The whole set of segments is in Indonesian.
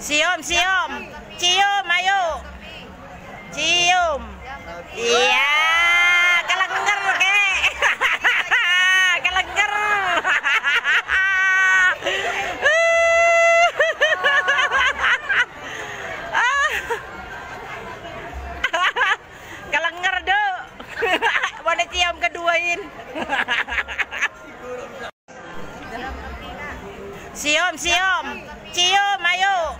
Cium, cium, cium, ayo, cium. Iya, kelenger kek, kelenger. Kelenger dok, boleh cium keduain. Cium, cium, cium, ayo,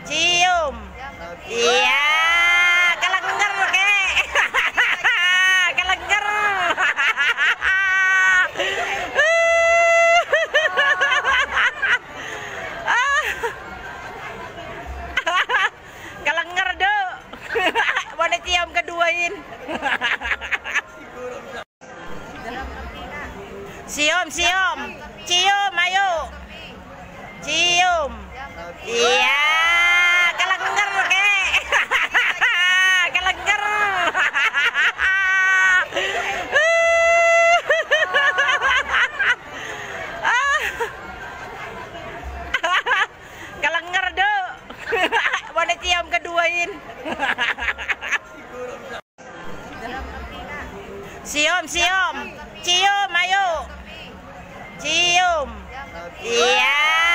cium. Iya, kelenger kek, kelenger. Kelenger dok, boleh cium keduain. Cium, cium, cium, ayo, cium. Iya, kelenger kek, kelenger. Kelenger dok, boleh cium keduain. Cium, cium, cium, ayo, cium. Iya.